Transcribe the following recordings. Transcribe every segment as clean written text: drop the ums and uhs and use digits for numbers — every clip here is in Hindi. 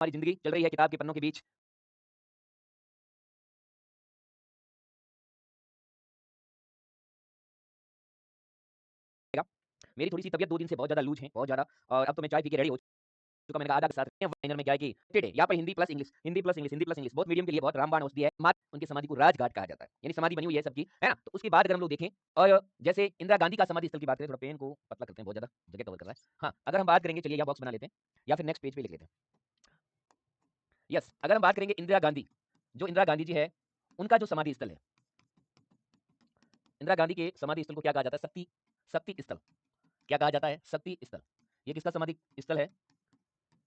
हमारी जिंदगी चल रही है किताब के पन्नों के बीच। मेरी थोड़ी सी तबियत 2 दिन से बहुत ज्यादा लूज है, बहुत ज्यादा। और अब तो मैं चाय पी के रेडी हो चुका। मैंने कहा आधा के साथ लाइनर में क्या है कि टेढ़े यहाँ पर Hindi plus English, Hindi plus English, Hindi plus English बहुत मीडियम के लिए बहुत रामबाण औषधि है। मात्र उनकी समाधि को राजघाट कहा जाता है, यानी समाधि बनी हुई है सबकी, है ना। तो उसके बाद अगर हम लोग देखें और जैसे इंदिरा गांधी का समाधि स्थल की बात करें, थोड़ा पेन को पतला करते हैं, बहुत ज्यादा जगह कवर कर रहा है। हाँ, अगर हम बात करेंगे, चलिए यहाँ बॉक्स बना लेते हैं या फिर नेक्स्ट पेज पे लिख लेते हैं। यस, अगर हम बात करेंगे इंदिरा गांधी, जो इंदिरा गांधी जी है उनका जो समाधि स्थल है, इंदिरा गांधी के समाधि स्थल को क्या कहा जाता है? शक्ति, शक्ति स्थल। क्या कहा जाता है? शक्ति स्थल। ये किसका समाधि स्थल है?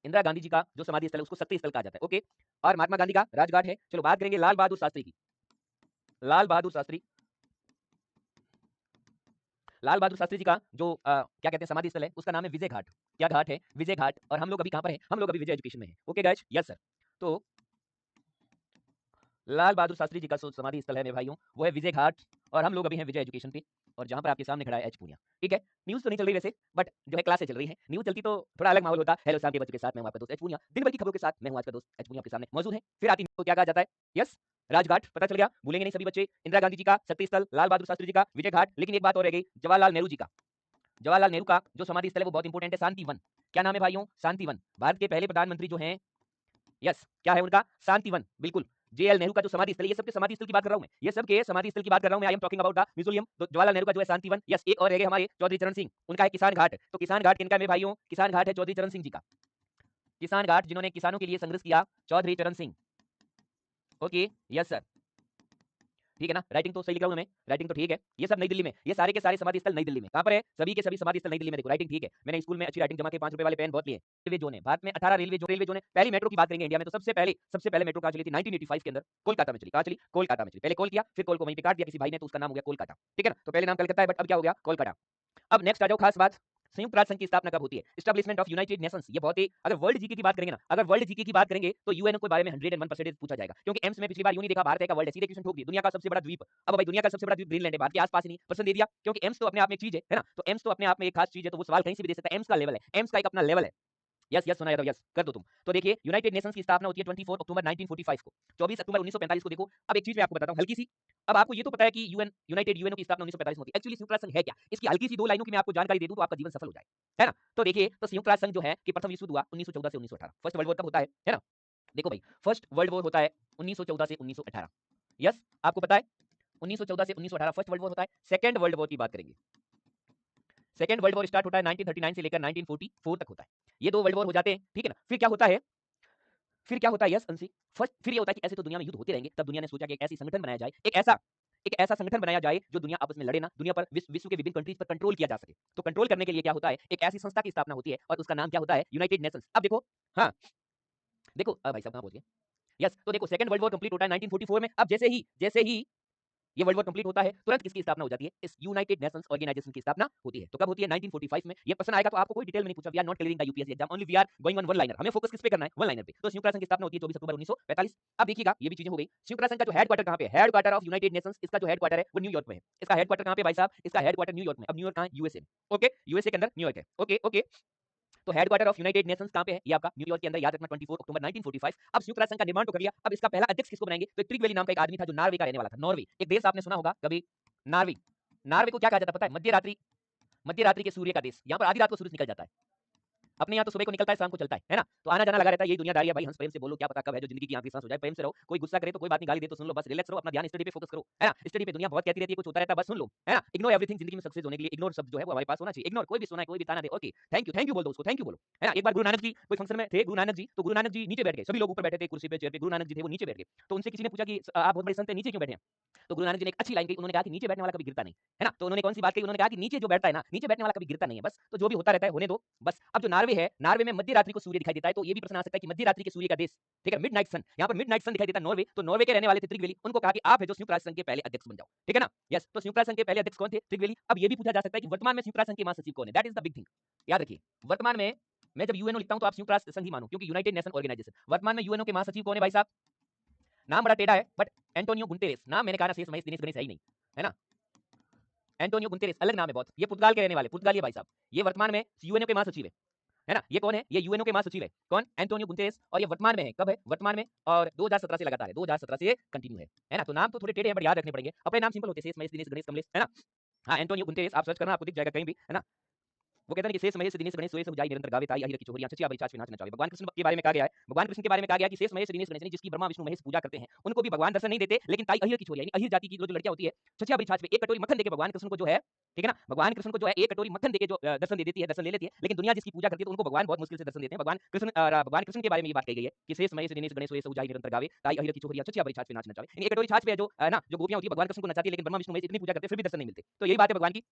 इंदिरा गांधी जी का जो समाधि स्थल है उसको शक्ति स्थल कहा जाता है। ओके, और महात्मा गांधी का राजघाट है। चलो बात करेंगे लाल बहादुर शास्त्री की। लाल बहादुर शास्त्री, लाल बहादुर शास्त्री जी का जो क्या कहते हैं समाधि स्थल है, उसका नाम है विजय घाट। क्या घाट है? विजय घाट। और हम लोग अभी कहां पर हैं? हम लोग अभी विजय एजुकेशन में हैं। Okay guys, yes sir. तो लाल बहादुर शास्त्री जी का जो समाधि स्थल है मेरे भाइयों, वो है विजय घाट। और हम लोग अभी हैं विजय एजुकेशन पे, और जहां पर आपके सामने खड़ा है एच पूनिया। ठीक है, न्यूज तो नहीं चल रही वैसे, बट जो है क्लासें चल रही हैं। न्यूज चलती तो थोड़ा अलग माहौल होता। हेलो शाम के बच्चों के साथ मैं हूं आपका दोस्त एच पूनिया, दिन भर की खबरों के साथ मैं हूं आज का दोस्त एच पूनिया आपके सामने मौजूद है। फिर आती तो क्या कहा जाता है? यस, राजघाट। पता चल गया, भूलेंगे नहीं सभी बच्चे। इंदिरा गांधी जी का शक्ति स्थल, लाल बहादुर शास्त्री जी का विजय घाट। लेकिन एक बात और रह गई, जवाहरलाल नेहरू जी का। जवाहरलाल नेहरू का जो समाधि स्थल है वो बहुत इंपॉर्टेंट है, शांति वन। क्या नाम है भाइयों? शांति वन। भारत के पहले प्रधानमंत्री जो हैं, यस, क्या है उनका? शांतिवन, बिल्कुल। जेएल नेहरू का जो समाधि स्थल, ये सबके समाधि स्थल की बात कर रहा हूं मैं, ये सबके समाधि स्थल की बात कर रहा हूं मैं। I am talking about the museum. तो जवाहरलाल नेहरू का जो है शांतिवन। यस, एक और रह गए हमारे चौधरी चरण सिंह, उनका है किसान घाट। तो किसान घाट किनका है मेरे भाइयों? किसान घाट है चौधरी चरण सिंह जी का। किसान घाट जिन्होंने किसानों के लिए संघर्ष किया, चौधरी चरण सिंह। Okay, yes sir. ठीक है ना, राइटिंग तो सही लिख रहा हूं मैं, राइटिंग तो ठीक है। ये सब नई दिल्ली में, ये सारे के सारे समाधि स्थल नई दिल्ली में। कहां पर है? सभी के सभी समाधि स्थल नई दिल्ली में। देखो राइटिंग ठीक है, मैंने स्कूल में अच्छी राइटिंग जमा के 5 रुपए वाले पेन बहुत लिए। रेलवे जोन है भारत में 18 रेलवे जोन है। पहली मेट्रो की बात करेंगे इंडिया में, तो सबसे पहले मेट्रो कहां चली थी? 1985 के अंदर कोलकाता में चली। कहां चली? कोलकाता में चली। पहले कोल किया, फिर कोल को वहीं पे काट दिया किसी भाई ने, तो उसका नाम हो गया कोलकाता। ठीक है ना, तो पहले नाम कलकत्ता है, बट अब क्या हो गया? कोलकाता। अब नेक्स्ट आ जाओ, खास बात, संयुक्त राष्ट्र संघ की स्थापना कब होती है? Establishment of United Nations. ये बहुत ही, अगर वर्ल्ड जीके की बात करेंगे ना, अगर वर्ल्ड जीके की बात करेंगे तो यूएनओ के बारे में 101% पूछा जाएगा, क्योंकि एम्स में पिछली बार यूं नहीं देखा भारत है का वर्ल्ड है, सीधे क्वेश्चन ठोक दिया, दुनिया का सबसे बड़ा द्वीप। अब भाई दुनिया का सबसे बड़ा द्वीप ग्रीनलैंड है, भारत के आसपास ही नहीं, प्रश्न दे दिया, क्योंकि एम्स तो अपने आप में एक चीज है ना। तो एम्स तो अपने आप में एक खास चीज है, तो वो सवाल कहीं से भी दे सकता है। एम्स का लेवल है, एम्स का एक अपना लेवल है। यस यस सुना यादव, यस कर दो तुम। तो देखिए, यूनाइटेड नेशंस की स्थापना होती है 24 अक्टूबर 1945 को। 24 अक्टूबर 1945 को। देखो अब एक चीज मैं आपको बताता हूं हल्की सी। अब आपको ये तो पता है कि यूएनओ की स्थापना 1945 में होती है। एक्चुअली संयुक्त राष्ट्र संघ है क्या? इसकी हल्की सी 2 लाइनों की मैं आपको जानकारी दे दूं तो आपका जीवन सफल हो जाए, है ना। तो देखिए, तो संयुक्त राष्ट्र संघ जो है कि प्रथम विश्व युद्ध हुआ 1914 से 1918। फर्स्ट वर्ल्ड वॉर कब होता है ना। देखो भाई, फर्स्ट वर्ल्ड वॉर होता है 1914 से 1918। यस, आपको पता है 1914 से 1918 फर्स्ट वर्ल्ड वॉर होता है। सेकंड वर्ल्ड वॉर की बात करेंगे, सेकंड वर्ल्ड वॉर स्टार्ट होता है 1939 से लेकर 1944 तक होता है। ये 2 वर्ल्ड वॉर हो जाते हैं, ठीक है ना। फिर क्या होता है? फिर क्या होता है? यस अंशी, फर्स्ट फिर ये होता है कि ऐसे तो दुनिया में युद्ध होते रहेंगे। तब दुनिया ने सोचा कि एक ऐसी संगठन बनाया जाए, एक ऐसा संगठन बनाया जाए जो दुनिया आपस में लड़े ना, दुनिया पर विश्व के विभिन्न कंट्रीज पर कंट्रोल किया जा सके। तो कंट्रोल करने के लिए क्या होता है? एक ऐसी संस्था की स्थापना होती है, और उसका नाम क्या होता है? United Nations. अब देखो, हाँ देखो, भाई साहब कहां पहुंच गए। यस, तो देखो सेकंड वर्ल्ड वॉर कंप्लीट होता है 1944 में। अब जैसे ही ये वर्ल्ड वॉर कंप्लीट होता है, तुरंत किसकी स्थापना हो जाती है? इस यूनाइटेड नेशंस ऑर्गेनाइजेशन की स्थापना होती है। तो कब होती है? 1945 में। ये प्रश्न आएगा तो आपको कोई डिटेल में नहीं पूछा। We are not clearing the UPSC exam, only we are going on one liner. हमें फोकस किस पे करना है? वन लाइनर पे। तो संयुक्त राष्ट्र संघ की स्थापना होती है 24 अक्टूबर 1945। अब देखिएगा, ये भी चीजें हो गई। संयुक्त राष्ट्र संघ का जो हेडक्वार्टर कहां पे है? हेडक्वार्टर ऑफ यूनाइटेड नेशंस, इसका जो हेडक्वार्टर है वो न्यूयॉर्क में है। इसका हेडक्वार्टर कहां पे भाई साहब? इसका हेडक्वार्टर न्यूयॉर्क में। अब न्यूयॉर्क कहां है? यूएसए में। ओके, यूएसए के अंदर न्यूयॉर्क है। ओके ओके, तो हेडक्वार्टर ऑफ यूनाइटेड नेशंस कहां पे है? ये आपका न्यूयॉर्क के अंदर। याद रखना 24 अक्टूबर 1945। अब संयुक्त राष्ट्र संघ का निर्माण तो कर लिया, अब इसका पहला अध्यक्ष किसको बनाएंगे? तो ट्रिगवेली नाम का एक आदमी था जो नॉर्वे का रहने वाला था। नॉर्वे एक देश आपने सुना होगा कभी, नॉर्वे। नॉर्वे को क्या कहा जाता है पता है? मध्य रात्रि के सूर्य का देश। यहाँ पर आधी रात को सूरज निकल जाता है। अपने यहाँ तो सुबह को निकलता है, शाम को चलता है ना। तो आना जाना लगा रहता है, यही दुनियादारी है भाई। हंस प्रेम से बोलो, क्या पता कब है जो जिंदगी की आखिरी सांस हो जाए। प्रेम से रहो, कोई गुस्सा करे तो कोई बात नहीं, गाली दे तो सुन लो, बस रिलैक्स रहो, अपना ध्यान स्टडी पे फोकस करो, है ना। स्टडी पे दुनिया बहुत कहती रहती है, कुछ होता रहता है, बस सुन लो, है ना। Ignore everything. जिंदगी में सक्सेस होने के लिए इग्नोर शब्द जो है वो हमारे पास होना चाहिए। इग्नोर, कोई भी सुना है, कोई भी ताना दे, ओके थैंक यू बोल दो उसको, थैंक यू बोलो, है ना। एक बार गुरु नानक जी कोई फंक्शन में थे, गुरु नानक जी, तो गुरु नानक जी नीचे बैठ गए, सभी लोग ऊपर बैठे थे कुर्सी पे, चेयर पे, गुरु नानक जी थे वो नीचे बैठ गए। तो उनसे किसी ने पूछा कि आप बहुत बड़े संत हैं, नीचे क्यों बैठे हैं? तो गुरु नानक जी ने एक अच्छी लाइन कही, उन्होंने कहा कि नीचे बैठने वाला कभी गिरता नहीं, है ना। तो उन्होंने कौन सी बात कही? उन्होंने कहा कि नीचे जो बैठता है ना, नीचे बैठने वाला कभी गिरता नहीं है, बस। तो जो भी होता रहता है होने दो, बस। अब जो नॉर्वे है, नॉर्वे में मध्य रात्रि को सूर्य दिखाई देता है, तो ये भी प्रश्न आ सकता है कि मध्य रात्रि के सूर्य का देश, ठीक है, मिडनाइट सन। यहाँ पर मिडनाइट सन दिखाई देता है नॉर्वे। तो नॉर्वे के रहने वाले थे त्रिगवेली, उनको कहा कि आप है जो संयुक्त राष्ट्र संघ के पहले अध्यक्ष बन जाओ, ठीक है ना। यस, तो संयुक्त राष्ट्र संघ के पहले अध्यक्ष कौन थे? त्रिगवेली। अब ये भी पूछा जा सकता है कि वर्तमान में संयुक्त राष्ट्र संघ के महासचिव कौन है? That is the big thing. याद रखिए, वर्तमान में मैं जब यूएनओ लिखता हूं तो आप संयुक्त राष्ट्र संघ ही मानो, क्योंकि यूनाइटेड नेशन ऑर्गेनाइजेशन। वर्तमान में यूएनओ के महासचिव कौन है भाई साहब? नाम बड़ा टेढ़ा है, बट एंटोनियो गुटेरेस। नाम मैंने कहा ना, शेष महेश दिनेश गणेश है ही नहीं, है ना। एंटोनियो गुटेरेस अलग नाम है बहुत। ये पुर्तगाल के रहने वाले, पुर्तगाली भाई साहब। ये वर्तमान में यूएनओ के महासचिव है। है ना। ये कौन है, ये यूएनओ के महासचिव है, कौन, एंटोनियो गुतेरेस, और ये वर्तमान में है, कब है, वर्तमान में, और 2017 से लगातार है, 2017 से कंटिन्यू है ना। तो नाम तो थोड़े टेढ़े हैं बट याद रखने पड़ेंगे, अपने नाम सिंपल होते हैं, शेष महेश दिनेश गणेश कमलेश, है ना। हाँ, एंटोनियो गुतेरेस आप सर्च करना, आपको दिख जाएगा कहीं भी, है ना। वो कहते हैं कि शेष महेश दिनेश गणेश सोए सब जाई निरंतर गावे ताई अहिर की चोरियां चचिया बड़ी चाच नाच नचावे। भगवान कृष्ण के बारे में कहा गया है, भगवान कृष्ण के बारे में कहा गया कि शेष महेश दिनेश गणेश जिसकी ब्रह्मा विष्णु महेश पूजा करते हैं, उनको भी भगवान दर्शन नहीं देते, लेकिन ताई अहिर की चोरियां यानी अहिर जाति की जो लड़कियां होती है, चचिया बड़ी छाछ पे एक कटोरी मक्खन देके भगवान कृष्ण को जो है, ठीक है ना, भगवान कृष्ण को जो है एक कटोरी मक्खन देके जो दर्शन दे देती है, दर्शन ले लेती है, लेकिन दुनिया जिसकी पूजा करती है तो उनको भगवान बहुत मुश्किल से दर्शन देते हैं। भगवान कृष्ण के बारे में ये बात कही गई है कि शेष महेश दिनेश गणेश सोए सब जाई निरंतर गावे ताई अहिर की चोरियां चचिया बड़ी छाछ पे नाच नचावे। एक कटोरी छाछ पे जो है ना, जो गोपियां होती है भगवान कृष्ण को नचाती है, लेकिन ब्रह्मा विष्णु महेश इतनी पूजा करते हैं फिर भी दर्शन नहीं मिलते। तो यही बात है भगवान की।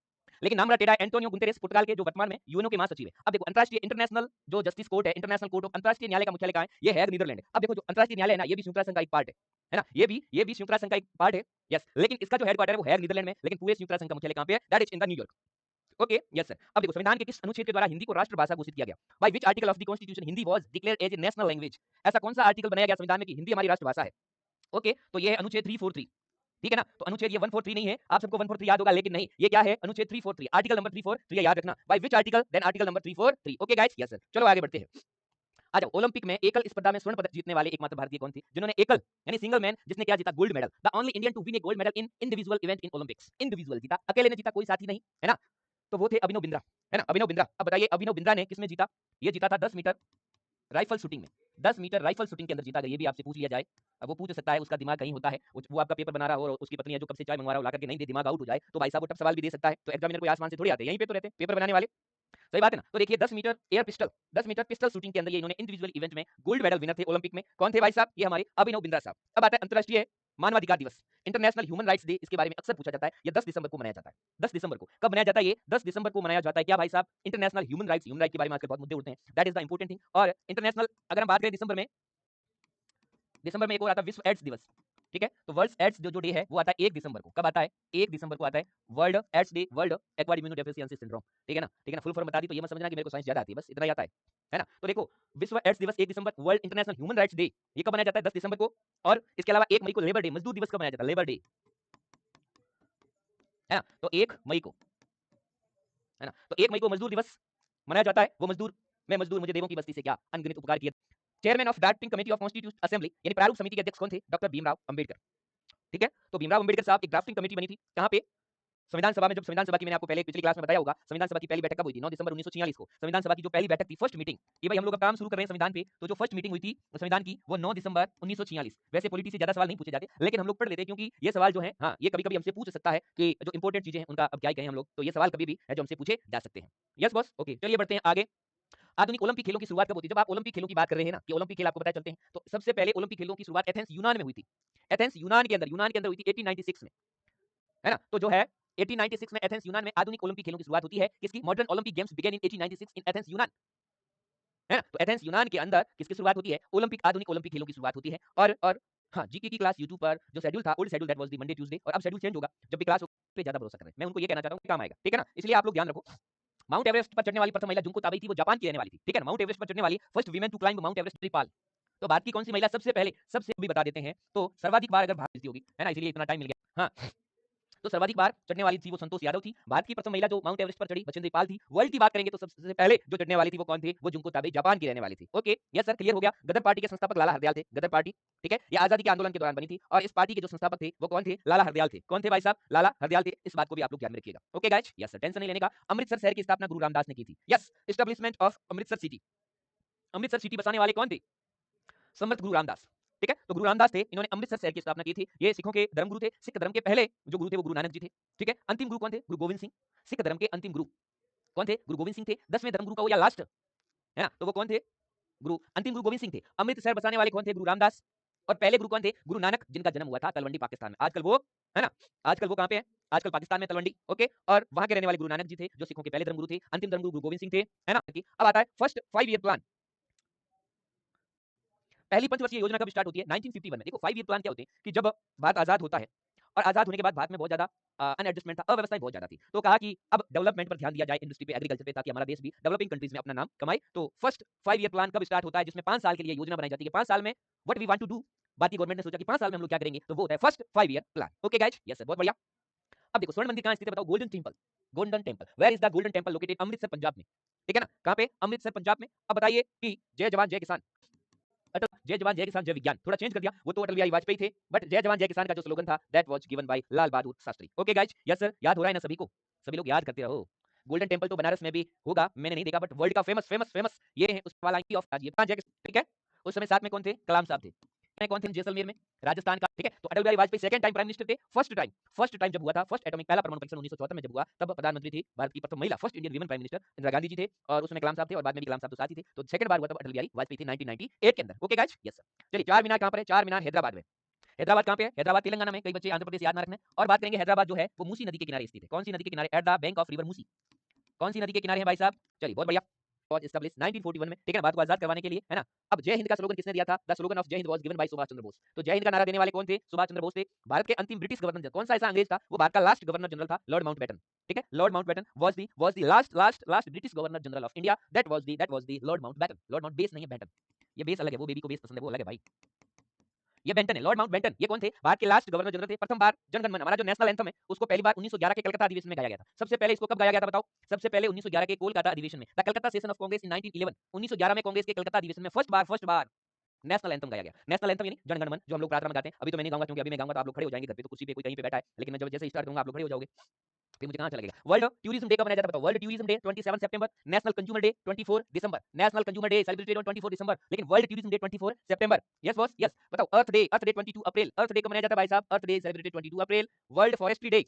लेकिन नाम बड़ा टेढ़ा है, एंटोनियो गुतेरेस पुर्तगाल के जो वर्तमान में यूएनओ के महासचिव है। अब देखो अंतरराष्ट्रीय इंटरनेशनल जो जस्टिस कोर्ट है, इंटरनेशनल कोर्ट ऑफ अंतरराष्ट्रीय न्यायालय का मुख्यालय कहां है, ये है नीदरलैंड। अब देखो जो अंतरराष्ट्रीय न्यायालय है ना, ये भी संयुक्त राष्ट्र संघ का एक पार्ट है ना, ये भी संयुक्त राष्ट्र संघ का एक पार्ट है, यस। लेकिन इसका जो हेडक्वार्टर है वो है नीदरलैंड में, लेकिन पूरे संयुक्त राष्ट्र संघ का मुख्यालय कहां पे है, that is in the New York. Okay, yes sir. अब देखो संविधान के किस अनुच्छेद के द्वारा हिंदी को राष्ट्रभाषा घोषित किया गया, by which article of the constitution Hindi was declared as a national language. ऐसा कौन सा आर्टिकल बनाया गया संविधान में कि हिंदी हमारी राष्ट्रभाषा है। ओके, तो ये है अनुच्छेद 343, ठीक है ना। तो अनुच्छेद ये 143 नहीं है, आप सबको 143 याद होगा, लेकिन नहीं, ये क्या है, अनुच्छेद 343, आर्टिकल नंबर 343 याद रखना, by which article, then article number 343। Okay guys, yes sir. चलो आगे बढ़ते हैं। आ जाओ, ओलंपिक में एकल स्पर्धा में स्वर्ण पदक जीतने वाले एकमात्र भारतीय कौन थे, जिन्होंने एकल यानी सिंगल मैन, जिसने क्या जीता, gold medal, the only Indian to win a gold medal in individual event in Olympics. Individual जीता, अकेले ने जीता, कोई साथी नहीं, है ना। तो वो थे अभिनव बिंद्रा, है ना, अभिनव बिंद्रा। अब बताइए अभिनव बिंद्रा ने किसमें जीता, ये जीता था 10 मीटर राइफल शूटिंग में, 10 मीटर राइफल शूटिंग के अंदर जीता। ये भी आपसे पूछ लिया जाए, अब वो पूछ सकता है, उसका दिमाग कहीं होता है, वो आपका पेपर बना रहा हो और उसकी पत्नी है जो कब से चाय मंगवा रहा हो ला करके नहीं दे, दिमाग आउट हो जाए, तो भाई साहब वो टफ सवाल भी दे सकता है। तो एग्जामिनर कोई आसमान से थोड़ी आते हैं, यहीं पे तो रहते हैं पेपर बनाने वाले, सही बात है ना। तो देखिए 10 metre air pistol, 10 metre pistol shooting के अंदर ये इन्होंने इंडिविजुअल इवेंट में गोल्ड मेडल विनर थे ओलंपिक में। कौन थे भाई साहब, ये हमारे अभिनव बिंद्रा साहब। अब आता है अंतर्राष्ट्रीय मानवाधिकार दिवस, इंटरनेशनल ह्यूमन राइट्स डे, इसके बारे में अक्सर पूछा जाता है। ये 10 दिसंबर को मनाया जाता है। 10 दिसंबर को कब मनाया जाता है, ये 10 दिसंबर को मनाया जाता है। क्या भाई साहब, इंटरनेशनल ह्यूमन राइट्स के बारे में आजकल बहुत मुद्दे उठते हैं, that is the important thing. और इंटरनेशनल अगर हम बात करें दिसंबर में एक और आता है विश्व एड्स दिवस, ठीक है। तो वर्ल्ड एड्स जो डे है वो आता है 1 दिसंबर को। कब आता है, 1 दिसंबर को आता है world AIDS day, world acquired immunodeficiency syndrome, ठीक है ना, ठीक है ना। फुल फॉर्म बता दी तो ये मत समझना कि मेरे को साइंस ज्यादा आती है, बस इतना ही आता है ना। तो देखो विश्व एड्स दिवस 1 दिसंबर, world international human rights day ये कब मनाया जाता है, 10 दिसंबर को। और इसके अलावा 1 मई को लेबर डे, मजदूर दिवस कब मनाया जाता है, लेबर डे, है ना। तो 1 मई को, है ना, तो 1 मई को मजदूर दिवस मनाया जाता है। वो मजदूर, मैं मजदूर, मुझे देवों की बस्ती से क्या अनगिनत उपकार किए। Chairman of drafting committee of constitution assembly यानी प्रारूप समिति के अध्यक्ष कौन थे, डॉक्टर भीमराव अंबेडकर, ठीक है। तो भीमराव अंबेडकर साहब एक ड्राफ्टिंग कमेटी बनी थी, कहां पे, संविधान सभा में। जब संविधान सभा की मैंने आपको पहले पिछली क्लास में बताया होगा, संविधान सभा की पहली बैठक कब हुई थी, 9 दिसंबर 1946 को। संविधान सभा की जो पहली बैठक थी, फर्स्ट मीटिंग, ये भाई हम लोग अब काम शुरू कर रहे हैं संविधान पे, तो जो फर्स्ट मीटिंग हुई थी संविधान की वो 9 दिसंबर 1946। वैसे पॉलिटी से ज्यादा सवाल नहीं पूछे जाते, लेकिन हम लोग पढ़ लेते हैं क्योंकि ये सवाल जो है, हाँ, ये कभी-कभी हमसे पूछ सकता है कि जो इंपॉर्टेंट चीजें हैं उनका अब क्या कहें हम लोग, तो ये सवाल कभी भी है जो हमसे पूछे जा सकते हैं। यस बॉस, ओके, चलिए बढ़ते हैं आगे। आधुनिक ओलंपिक खेलों की शुरुआत कब होती है, जब आप ओलंपिक खेलों की बात कर रहे हैं ना, कि ओलंपिक खेल आपको पता चलते हैं, तो सबसे पहले ओलंपिक खेलों की शुरुआत एथेंस यूनान में हुई थी। एथेंस यूनान के अंदर हुई थी 1896 में, है ना। तो जो है 1896 में एथेंस यूनान में आधुनिक ओलंपिक खेलों की शुरुआत होती है। किसकी, modern Olympic games began in 1896 in Athens यूनान, है ना। तो एथेंस यूनान के अंदर किसकी शुरुआत होती है, आधुनिक ओलंपिक खेलों की शुरुआत होती है। और हाँ, जीके की क्लास यूट्यूब पर जो शेड्यूल था, old schedule, that was the Monday Tuesday, और अब शेड्यूल चेंज होगा, जब भी क्लास हो पे ज्यादा भरोसा कर रहे हैं। मैं उनको ये कहना चाहता हूं कि काम आएगा, ठीक है ना। इसलिए आप लोग ध्यान रखो। माउंट एवरेस्ट पर चढ़ने वाली प्रथम महिला जुंको ताबेई थी, वो जापान की रहने वाली थी, ठीक है ना। माउंट एवरेस्ट पर चढ़ने वाली first women to climb Mount Everest, त्रिपाल। तो भारत की कौन सी महिला सबसे पहले, सबसे भी बता देते हैं, तो सर्वाधिक बार अगर भारत जीती होगी, है ना, इसलिए इतना टाइम मिल गया। हाँ, तो सर्वाधिक बार चढ़ने वाली थी वो संतोष यादव थी। भारत की प्रथम महिला जो माउंट एवरेस्ट पर चढ़ी बछेंद्री पाल थी। वर्ल्ड की बात करेंगे तो सबसे पहले जो चढ़ने वाली थी वो कौन थी, वो जुंको ताबेई, जापान की रहने वाली थी। ओके, यस सर, क्लियर हो गया। गदर पार्टी के संस्थापक लाला हरदयाल थे, गदर पार्टी, ठीक है, ये आजादी के आंदोलन के दौरान बनी थी, और इस पार्टी के जो संस्थापक थे वो कौन थे, लाला हरदयाल थे। कौन थे भाई साहब, लाला हरदयाल थे। इस बात को भी आप लोग ध्यान में रखिएगा। Okay guys, yes sir, tension नहीं लेने का। अमृतसर शहर की स्थापना गुरु रामदास ने की थी। Yes, establishment of Amritsar city, Amritsar city बसाने वाले कौन थे, समर्थ गुरु रामदास, ठीक है। तो गुरु रामदास थे, इन्होंने अमृतसर शहर की स्थापना की थी। ये सिखों के धर्मगुरु थे। सिख धर्म के पहले जो गुरु थे वो गुरु नानक जी थे, ठीक है। अंतिम गुरु कौन थे, गुरु गोविंद सिंह। सिख धर्म के अंतिम गुरु कौन थे, गुरु गोविंद सिंह थे। 10वें धर्मगुरु का वो या लास्ट, है ना, तो वो कौन थे, गुरु अंतिम गुरु गोविंद सिंह थे। अमृतसर बसाने वाले कौन थे, गुरु रामदास। और पहले गुरु कौन थे, गुरु नानक, जिनका जन्म हुआ था तलवंडी पाकिस्तान में। आजकल वो, है ना, आजकल वो कहां पे है, आजकल पाकिस्तान में, तलवंडी। ओके, और वहां के रहने वाले गुरु नानक जी थे, जो सिखों के पहले धर्मगुरु थे। अंतिम धर्मगुरु गुरु गोविंद सिंह थे, है ना। अब आता है फर्स्ट 5 ईयर प्लान। पहली पंचवर्षीय योजना कब स्टार्ट होती है, 1951 में। देखो 5 ईयर प्लान क्या होते हैं कि जब भारत आजाद होता है, और आजाद होने के बाद भारत में बहुत ज्यादा अनएडजस्टमेंट था, अव्यवस्थाएं बहुत ज्यादा थी, तो कहा कि अब डेवलपमेंट पर ध्यान दिया जाए, इंडस्ट्री पे, एग्रीकल्चर पे, ताकि हमारा देश भी डेवलपिंग कंट्रीज में अपना नाम कमाए। तो फर्स्ट 5 ईयर प्लान कब स्टार्ट होता है, जिसमें 5 साल के लिए योजना बनाई जाती है, 5 साल में what we want to do. भारतीय गवर्नमेंट ने सोचा कि 5 साल में हम लोग क्या करेंगे, तो वो होता है first 5 year plan. Okay guys, yes sir, बहुत बढ़िया। अब देखो स्वर्ण मंदिर कहां स्थित है बताओ, golden temple, golden temple, where is the golden temple located, Amritsar Punjab में। ठीक है ना, कहाँ पे, अमृतसर पंजाब में। अब बताइए कि जय जवान जय किसान, अटल जय जवान जय किसान जय विज्ञान, थोड़ा चेंज कर दिया, वो तो अटल बिहारी वाजपेयी थे, बट जय जवान जय किसान का जो स्लोगन था that was given bye Lal Bahadur Shastri. Okay guys, yes sir, याद हो रहा है ना सभी को, सभी लोग याद करते रहो। गोल्डन टेम्पल तो बनारस में भी होगा, मैंने नहीं देखा, बट वर्ल्ड का फेमस फेमस फेमस ये है उस वाला ऑफ जय, ठीक है। उस समय साथ में कौन थे, कलाम साहब थे, कौन थे जैसलमेर में, राजस्थान का, ठीक है। तो Atal Bihari Vajpayee second time prime minister थे, फर्स्ट टाइम जब हुआ था, फर्स्ट एटॉमिक पहला परमाणु परीक्षण 1974 में जब हुआ, तब प्रधानमंत्री थी भारत की प्रथम महिला, first Indian women prime minister Indira Gandhi ji थे, और उसमें कलाम साहब थे, और बाद में भी कलाम साहब तो साथ ही थे। तो सेकंड बार हुआ तब अटल बिहारी वाजपेयी थे 1998 के अंदर। Okay guys, yes sir. चलिए, चार मीनार कहां पर है, चार मीनार हैदराबाद में। हैदराबाद कहां पे है, हैदराबाद तेलंगाना में, कई बच्चे आंध्र प्रदेश याद ना रखना। और बात करेंगे हैदराबाद जो है वो मूसी नदी के किनारे स्थित है, कौन सी नदी के किनारे, at the bank of river Musi, कौन सी नदी के किनारे है भाई साहब। चलिए, बहुत बढ़िया, वाज एस्टैब्लिश 1941 में, ठीक है ना, भारत को आजाद करवाने के लिए, है ना। अब जय हिंद का स्लोगन किसने दिया था, the slogan of Jai Hind was given by Subhash Chandra Bose. तो जय हिंद का नारा देने वाले कौन थे, सुभाष चंद्र बोस थे। भारत के अंतिम ब्रिटिश गवर्नर, कौन सा ऐसा अंग्रेज था, वो भारत का लास्ट गवर्नर जनरल था, लॉर्ड माउंटबेटन, ठीक है। Lord Mountbatten was the last British governor general of India, that was the Lord Mountbatten. Lord mount base नहीं है, बेटन, ये बेस अलग है, वो बेबी को बेस पसंद है, वो अलग है भाई। ये बेंटन है, लॉर्ड माउंटबेटन। ये कौन थे, भारत के लास्ट गवर्नर जनरल थे। प्रथम बार जनगण मन, हमारा जो नेशनल एंथम है, उसको पहली बार 1911 के कलकत्ता अधिवेशन में गाया गया था। सबसे पहले इसको कब गाया गया था बताओ, सबसे पहले 1911 के कोलकाता अधिवेशन में, the Calcutta session of Congress in 1911। 1911 में कांग्रेस के कलकत्ता अधिवेशन में फर्स्ट बार नेशनल एंथम गाया गया। नेशनल एंथम यानी जनगण मन, जो हम लोग प्रार्थना में गाते हैं। अभी तो मैं नहीं गाऊंगा, क्योंकि अभी मैं गाऊंगा तो आप लोग खड़े हो जाएंगे घर पे, तो कुर्सी पे कोई कहीं पे बैठा है, लेकिन मैं जब जैसे स्टार्ट करूंगा आप लोग खड़े हो जाओगे, फिर मुझे कहां अच्छा लगेगा। वर्ल्ड टूरिज्म डे कब मनाया जाता है बताओ, वर्ल्ड टूरिज्म डे 27 सितंबर, नेशनल कंज्यूमर डे 24 दिसंबर, national consumer day celebrated on 24 दिसंबर, लेकिन वर्ल्ड टूरिज्म डे 24 सितंबर। Yes boss, yes. बताओ, अर्थ डे 22 अप्रैल, अर्थ डे कब मनाया जाता है भाई साहब, अर्थ डे सेलिब्रेटेड 22 अप्रैल। वर्ल्ड फॉरेस्ट्री डे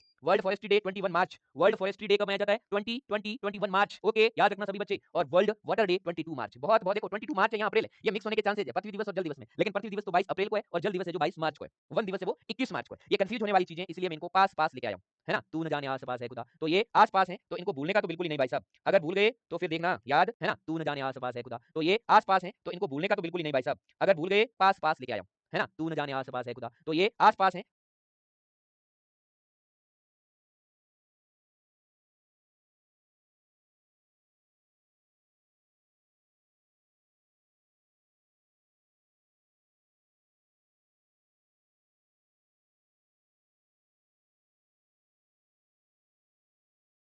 21 मार्च, वर्ल्ड फॉरेस्ट्री डे कब मनाया जाता है, 21 मार्च। ओके, याद रखना सभी बच्चे। और वर्ल्ड वाटर डे 22 मार्च, बहुत बहुत देखो 22 मार्च है यहाँ अप्रैल है, ये मिक्स होने के चांसेस है पृथ्वी दिवस और जल दिवस में, लेकिन पृथ्वी दिवस तो 22 अप्रैल को है, और जल दिवस है जो 22 मार्च को है, वन दिवस है वो 21 मार्च को है। ये कंफ्यूज होने वाली चीजें, इसलिए मैं इनको पास पास लेके आया हूं, है ना। तू न जाने आस पास है खुदा, तो ये आस पास है, तो इनको भूलने का तो बिल्कुल ही नहीं भाई साहब। अगर भूल गए तो फिर देखना याद, है ना। तू न जाने आस पास है खुदा, तो ये आस पास है, तो इनको भूलने का तो बिल्कुल ही नहीं भाई साहब। अगर भूल गए, पास पास लेके आया हूं, है ना। तू न जाने आस पास है खुदा, तो ये आस पास है।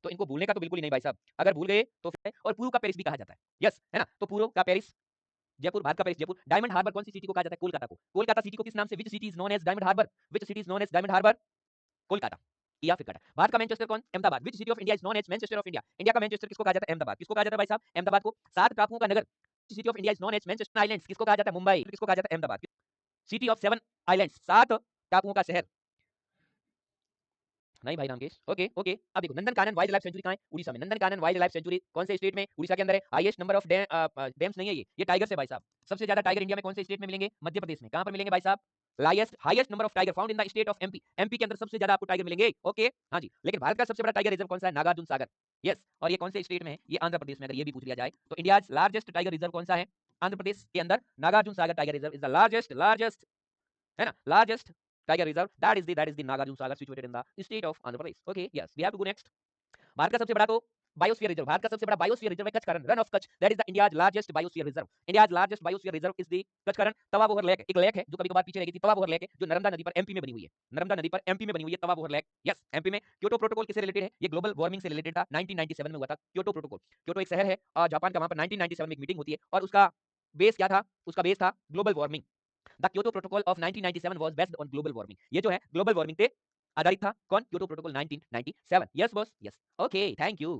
तो इनको भूलने का तो बिल्कुल ही नहीं भाई साहब। अगर भूल गए तो फिर, और पूर्व का पेरिस भी कहा जाता है, यस, है ना। तो पूर्व का पेरिस जयपुर, भारत का पेरिस जयपुर। डायमंड हार्बर कौन सी सिटी को कहा जाता है, कोलकाता को। कोलकाता सिटी को किस नाम से, which city is known as Diamond Harbour, which city is known as Diamond Harbour, Kolkata, या फिर कटा। भारत का मैनचेस्टर कौन, Ahmedabad. Which city of India is known as Manchester of India, India का मैनचेस्टर किसको कहा जाता है, अहमदाबाद। किसको कहा जाता है भाई साहब, अहमदाबाद को। सात टापुओं का नगर, city of India is known as Manchester islands, किसको कहा जाता है, मुंबई। किसको कहा जाता है, Ahmedabad. City of seven islands, सात टापुओं का शहर, नहीं भाई रामकेश। ओके ओके, अब देखो, नंदनकानन वाइल्ड लाइफ सेंचुरी कहां है, उड़ीसा में। नंदनकानन वाइल्ड लाइफ सेंचुरी कौन से स्टेट में, उड़ीसा के अंदर है। हाईएस्ट नंबर ऑफ डैम्स नहीं है ये टाइगर्स है भाई साहब। सबसे ज्यादा टाइगर इंडिया में कौन से स्टेट में मिलेंगे, मध्य प्रदेश में। कहां पर मिलेंगे भाई साहब, highest number of tiger found in the state of MP, MP के अंदर सबसे ज्यादा आपको टाइगर मिलेंगे। ओके, हाँ जी। लेकिन भारत का सबसे बड़ा टाइगर रिजर्व कौन सा है, नागार्जुन सागर, यस। और ये कौन से स्टेट में है, ये आंध्र प्रदेश में। अगर ये भी पूछ लिया जाए तो इंडिया लार्जेस्ट टाइगर रिजर्व कौन सा है, आंध्र प्रदेश के अंदर Nagarjuna Sagar tiger reserve is the largest, है ना, largest tiger reserve, that is the Nagarjuna Sagar situated in the state of Andhra Pradesh. Okay, yes, we have to go next. Bharat का सबसे बड़ा तो बायोस्फीयर रिजर्व, भारत का सबसे बड़ा बायोस्फीयर रिजर्व है कच्छ का रण, run of Kutch, that is the India's largest biosphere reserve. India's largest biosphere reserve is the Kutch का रण। तवा बोहर लेक, एक लेक है जो कभी कभार पीछे रह गई थी, तवा बोहर लेक है, जो नर्मदा नदी पर एमपी में बनी हुई है, नर्मदा नदी पर एमपी में बनी हुई है तवा बोहर लेक, यस, एमपी में। क्योटो प्रोटोकॉल किससे रिलेटेड है, ये ग्लोबल वार्मिंग से रिलेटेड था, 1997 में हुआ था क्योटो प्रोटोकॉल। क्योटो एक शहर है और जापान का, वहां पर 1997 में एक मीटिंग होती है, और उसका बेस क्या था, उसका बेस था global warming. The Kyoto protocol of 1997 was based on global warming, ये जो है ग्लोबल वार्मिंग पे आधारित था। कौन, Kyoto protocol 1997। Yes boss, yes. Okay, thank you.